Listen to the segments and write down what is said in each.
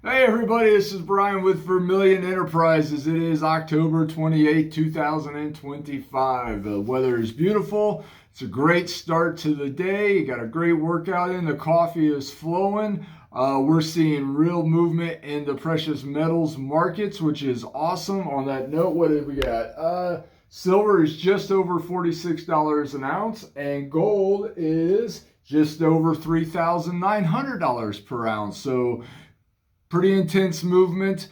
Hey everybody, this is Brian with Vermillion Enterprises. It is October 28, 2025. The weather is beautiful. It's a great start to the day. You got a great workout in. The coffee is flowing. We're seeing real movement in the precious metals markets, which is awesome. On that note, what did we got? Silver is just over $46 an ounce, and gold is just over $3,900 per ounce. So pretty intense movement.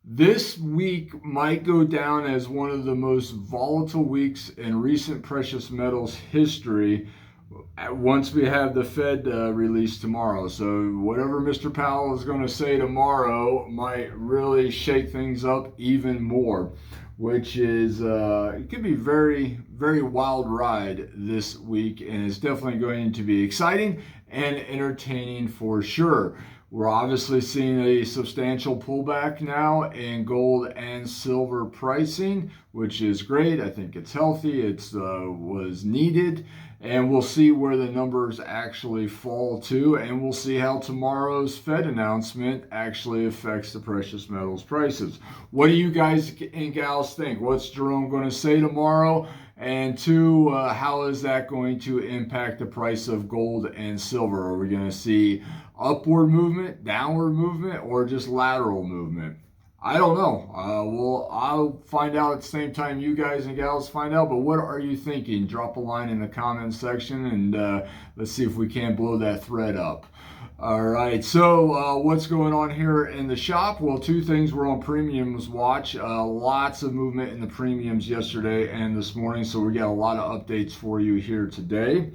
This week might go down as one of the most volatile weeks in recent precious metals history once we have the Fed release tomorrow. So whatever Mr. Powell is going to say tomorrow might really shake things up even more, which is it could be very, very wild ride this week, and it's definitely going to be exciting and entertaining for sure. We're obviously seeing a substantial pullback now in gold and silver pricing, which is great. I think it's healthy. It was needed, and we'll see where the numbers actually fall to, and we'll see how tomorrow's Fed announcement actually affects the precious metals prices. What do you guys and gals think? What's Jerome going to say tomorrow? And two, how is that going to impact the price of gold and silver? Are we going to see upward movement, downward movement, or just lateral movement? I don't know. I'll find out at the same time you guys and gals find out. But what are you thinking? Drop a line in the comments section, and let's see if we can't blow that thread up. All right, so what's going on here in the shop? Well, two things we're on premiums watch. Lots of movement in the premiums yesterday and this morning, so we got a lot of updates for you here today.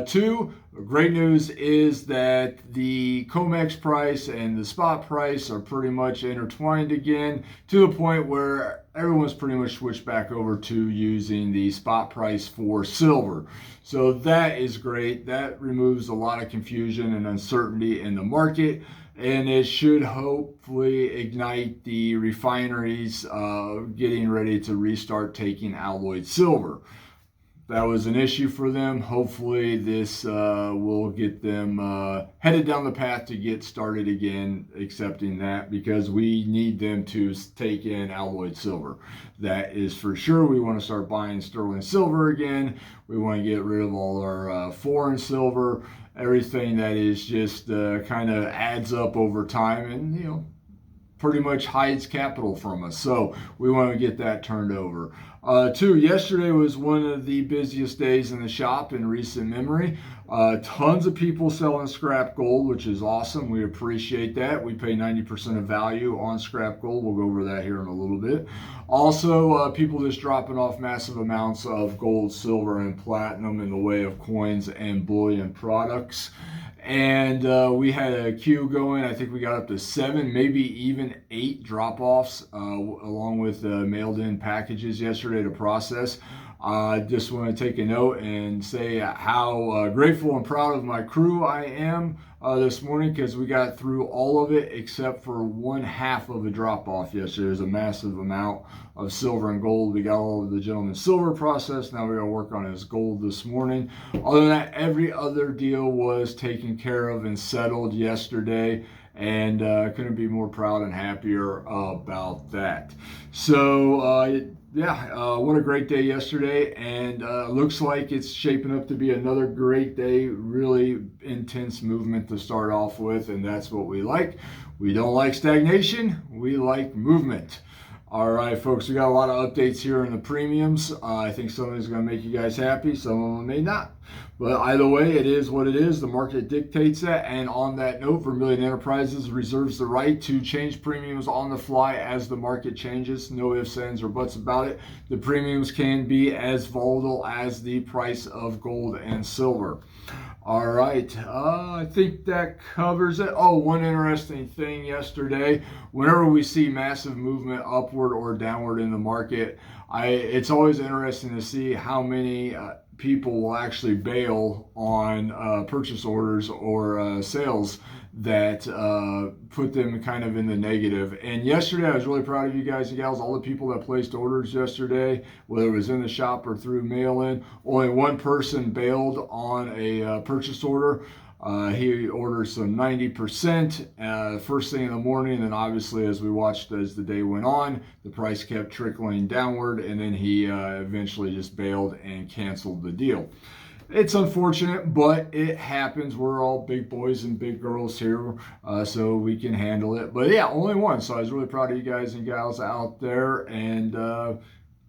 Two, great news is that the COMEX price and the spot price are pretty much intertwined again, to the point where everyone's pretty much switched back over to using the spot price for silver. So that is great. That removes a lot of confusion and uncertainty in the market, and it should hopefully ignite the refineries getting ready to restart taking alloyed silver. That was an issue for them. Hopefully this will get them headed down the path to get started again, accepting that, because we need them to take in alloyed silver. That is for sure. We want to start buying sterling silver again. We want to get rid of all our foreign silver, everything that is just kind of adds up over time and, pretty much hides capital from us. So we want to get that turned over. Two, yesterday was one of the busiest days in the shop in recent memory. Tons of people selling scrap gold, which is awesome. We appreciate that. We pay 90% of value on scrap gold. We'll go over that here in a little bit. Also, people just dropping off massive amounts of gold, silver, and platinum in the way of coins and bullion products. And we had a queue going. I think we got up to 7, maybe even 8 drop-offs along with mailed in packages yesterday to process. I just want to take a note and say how grateful and proud of my crew I am this morning, because we got through all of it except for one half of a drop-off yesterday. There's a massive amount of silver and gold. We got all of the gentleman's silver processed. Now we're going to work on his gold this morning. Other than that, every other deal was taken care of and settled yesterday, and couldn't be more proud and happier about that. So what a great day yesterday, and looks like it's shaping up to be another great day. Really intense movement to start off with, and that's what we like. We don't like stagnation, we like movement. All right, folks, we got a lot of updates here in the premiums. I think some of these are going to make you guys happy, some of them may not. But either way, it is what it is. The market dictates that. And on that note, Vermillion Enterprises reserves the right to change premiums on the fly as the market changes. No ifs, ands, or buts about it. The premiums can be as volatile as the price of gold and silver. All right, I think that covers it. Oh, one interesting thing yesterday, whenever we see massive movement upward or downward in the market, it's always interesting to see how many people will actually bail on purchase orders or sales that put them kind of in the negative. And yesterday, I was really proud of you guys and gals, all the people that placed orders yesterday, whether it was in the shop or through mail-in. Only one person bailed on a purchase order. He ordered some 90% first thing in the morning, and obviously as we watched as the day went on, the price kept trickling downward, and then he eventually just bailed and canceled the deal. It's unfortunate, but it happens. We're all big boys and big girls here, so we can handle it. But yeah, only one. So I was really proud of you guys and gals out there, and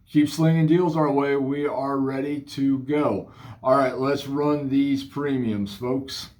keep slinging deals our way. We are ready to go. All right, let's run these premiums, folks.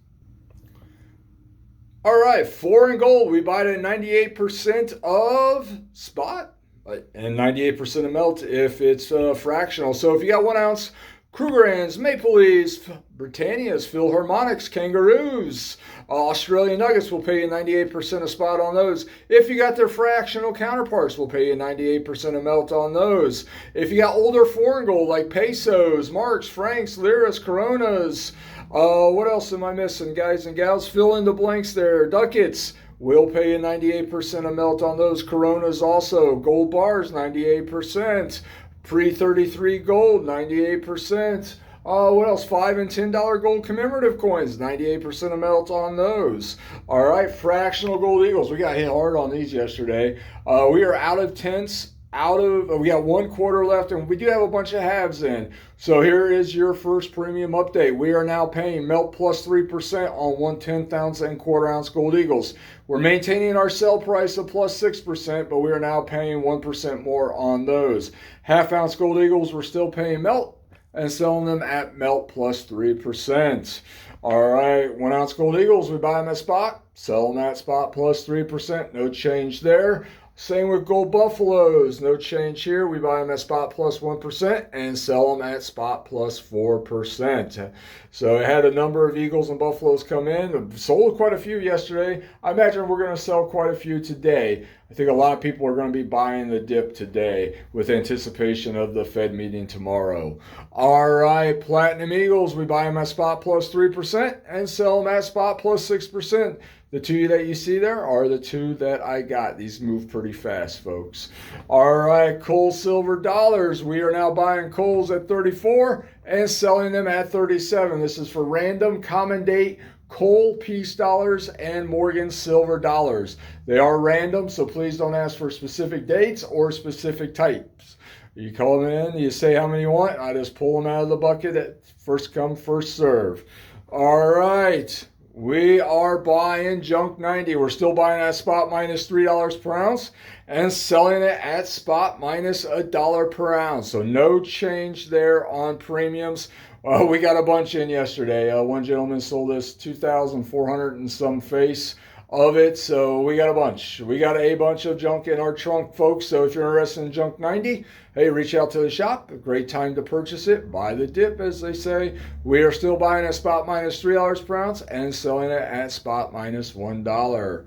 All right, foreign gold. We buy it at 98% of spot and 98% of melt if it's fractional. So if you got 1 ounce Krugerrands, Maple Leafs, Britannias, Philharmonics, Kangaroos, Australian Nuggets will pay you 98% of spot on those. If you got their fractional counterparts, we'll pay you 98% of melt on those. If you got older foreign gold like pesos, marks, francs, liras, coronas, what else am I missing, guys and gals? Fill in the blanks there. Ducats, we'll pay you 98% of melt on those. Coronas also. Gold bars, 98%. Pre-33 gold, 98%. What else? $5 and $10 gold commemorative coins, 98% of melt on those. All right, fractional gold eagles. We got hit hard on these yesterday. We are out of tenths. We got 1 quarter left, and we do have a bunch of halves in. So here is your first premium update. We are now paying melt plus 3% on 1/10 ounce and quarter ounce gold eagles. We're maintaining our sell price of plus 6%, but we are now paying 1% more on those. Half ounce gold eagles, we're still paying melt and selling them at melt plus 3%. All right, 1 ounce gold eagles, we buy them at spot, sell them at spot plus 3%. No change there. Same with gold buffaloes, no change here. We buy them at spot plus 1% and sell them at spot plus 4%. So I had a number of eagles and buffaloes come in. Sold quite a few yesterday. I imagine we're going to sell quite a few today. I think a lot of people are going to be buying the dip today with anticipation of the Fed meeting tomorrow. All right, platinum eagles, we buy them at spot plus 3% and sell them at spot plus 6%. The two that you see there are the two that I got. These move pretty fast, folks. All right, coal, silver, dollars. We are now buying coals at 34 and selling them at 37. This is for random, common date, coal piece dollars, and Morgan silver dollars. They are random, so please don't ask for specific dates or specific types. You call them in, you say how many you want, I just pull them out of the bucket at first come, first serve. All right. We are buying junk 90. We're still buying at spot minus $3 per ounce and selling it at spot minus $1 per ounce. So no change there on premiums. We got a bunch in yesterday. One gentleman sold us 2,400 and some face of it. So we got a bunch. We got a bunch of junk in our trunk, folks. So if you're interested in junk 90, hey, reach out to the shop. A great time to purchase it. Buy the dip, as they say. We are still buying at spot minus $3 per ounce and selling it at spot minus $1.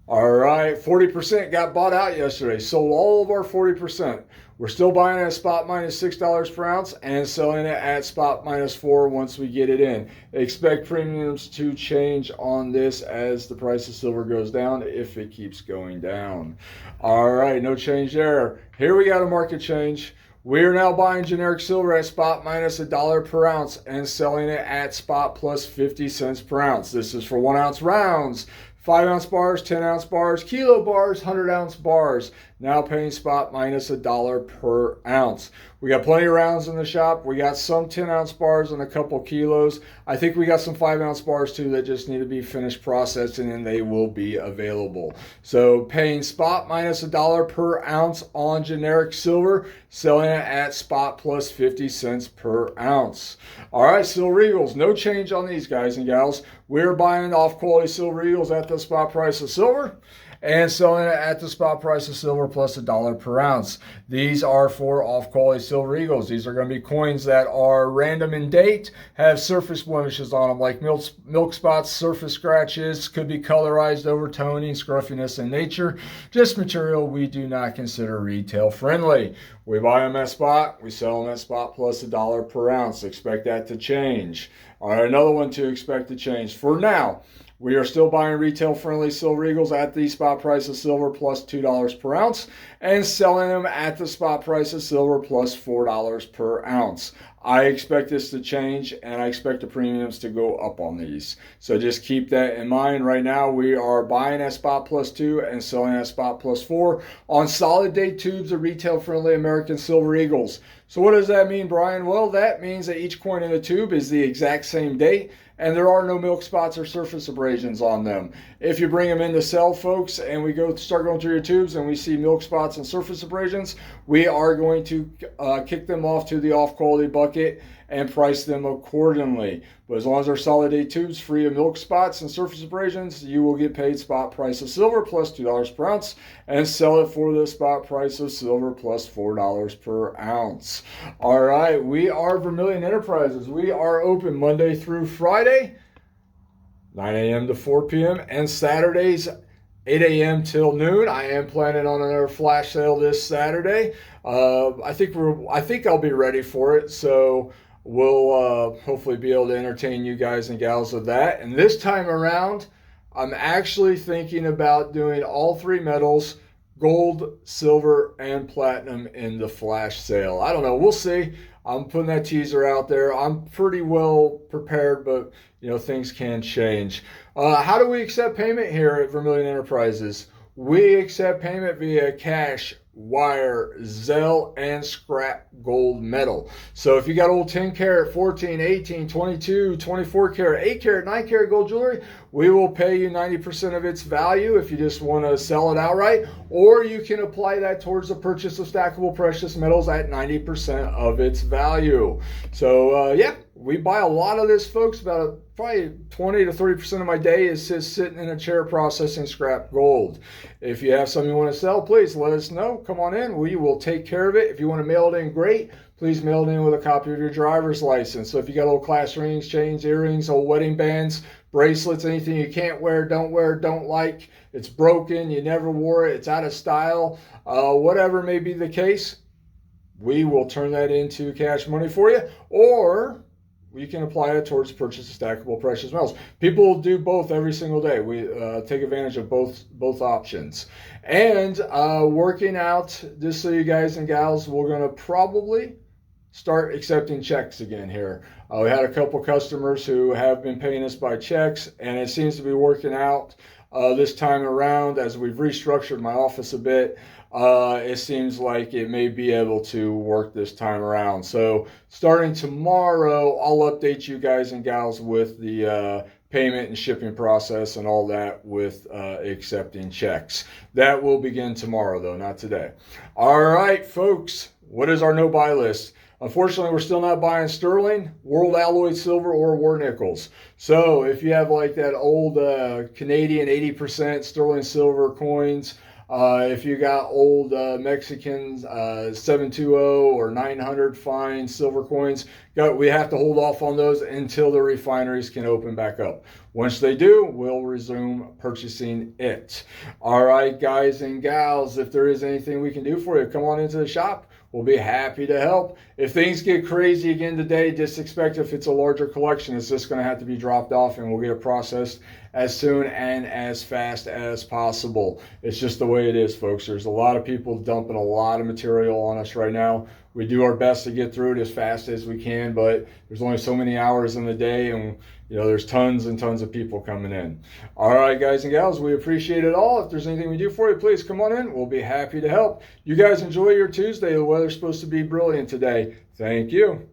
All right, 40% got bought out yesterday. Sold all of our 40%. We're still buying at spot minus $6 per ounce and selling it at spot minus $4 once we get it in. Expect premiums to change on this as the price of silver goes down if it keeps going down. All right, no change there. Here we got a market change. We are now buying generic silver at spot minus $1 per ounce and selling it at spot plus 50 cents per ounce. This is for 1 ounce rounds, 5 ounce bars, 10 ounce bars, kilo bars, 100 ounce bars. Now paying spot minus $1 per ounce. We got plenty of rounds in the shop. We got some 10 ounce bars and a couple kilos. I think we got some 5 ounce bars too that just need to be finished processing, and they will be available. So paying spot minus $1 per ounce on generic silver, selling it at spot plus 50 cents per ounce. All right, silver eagles, no change on these, guys and gals. We're buying off quality silver eagles at the spot price of silver and selling it at the spot price of silver plus $1 per ounce. These are for off-quality silver eagles. These are going to be coins that are random in date, have surface blemishes on them, like milk spots, surface scratches, could be colorized, overtoning, scruffiness in nature. Just material we do not consider retail friendly. We buy them at spot, we sell them at spot plus $1 per ounce. Expect that to change. All right, another one to expect to change. For now, we are still buying retail-friendly silver eagles at the spot price of silver plus $2 per ounce and selling them at the spot price of silver plus $4 per ounce. I expect this to change, and I expect the premiums to go up on these. So just keep that in mind. Right now, we are buying at spot +2 and selling at spot +4 on solid date tubes of retail-friendly American Silver Eagles. So what does that mean, Brian? Well, that means that each coin in the tube is the exact same date, and there are no milk spots or surface abrasions on them. If you bring them in to sell, folks, and we start going through your tubes and we see milk spots and surface abrasions, we are going to kick them off to the off-quality bucket and price them accordingly. But as long as they're solid date tubes free of milk spots and surface abrasions, you will get paid spot price of silver plus $2 per ounce and sell it for the spot price of silver plus $4 per ounce. All right, we are Vermillion Enterprises. We are open Monday through Friday, 9 a.m. to 4 p.m. and Saturdays 8 a.m. till noon. I am planning on another flash sale this Saturday. I think I'll be ready for it, so we'll hopefully be able to entertain you guys and gals with that. And this time around, I'm actually thinking about doing all three metals, gold, silver, and platinum in the flash sale. I don't know. We'll see. I'm putting that teaser out there. I'm pretty well prepared, but things can change. How do we accept payment here at Vermillion Enterprises? We accept payment via cash, wire, Zelle, and scrap gold metal. So if you got old 10 karat, 14, 18, 22, 24 karat, 8 karat, 9 karat gold jewelry, we will pay you 90% of its value if you just want to sell it outright, or you can apply that towards the purchase of stackable precious metals at 90% of its value. So yeah, we buy a lot of this, folks. About probably 20 to 30% of my day is just sitting in a chair processing scrap gold. If you have something you want to sell, please let us know. Come on in. We will take care of it. If you want to mail it in, great. Please mail it in with a copy of your driver's license. So if you got old class rings, chains, earrings, old wedding bands, bracelets, anything you can't wear, don't like, it's broken, you never wore it, it's out of style, whatever may be the case, we will turn that into cash money for you, or you can apply it towards the purchase of stackable precious metals. People do both every single day. We take advantage of both options. And working out, just so you guys and gals, we're going to probably start accepting checks again here. We had a couple customers who have been paying us by checks, and it seems to be working out this time around. As we've restructured my office a bit, it seems like it may be able to work this time around. So starting tomorrow, I'll update you guys and gals with the payment and shipping process and all that with accepting checks. That will begin tomorrow, though, not today. All right, folks, what is our no-buy list? Unfortunately, we're still not buying sterling, world alloyed silver, or war nickels. So if you have like that old Canadian 80% sterling silver coins, if you got old Mexican 720 or 900 fine silver coins, we have to hold off on those until the refineries can open back up. Once they do, we'll resume purchasing it. All right, guys and gals, if there is anything we can do for you, come on into the shop. We'll be happy to help. If things get crazy again today, just expect if it's a larger collection, it's just going to have to be dropped off, and we'll get it processed as soon and as fast as possible. It's just the way it is, folks. There's a lot of people dumping a lot of material on us right now. We do our best to get through it as fast as we can, but there's only so many hours in the day, and there's tons and tons of people coming in. All right, guys and gals, we appreciate it all. If there's anything we do for you, please come on in. We'll be happy to help. You guys enjoy your Tuesday. The weather's supposed to be brilliant today. Thank you.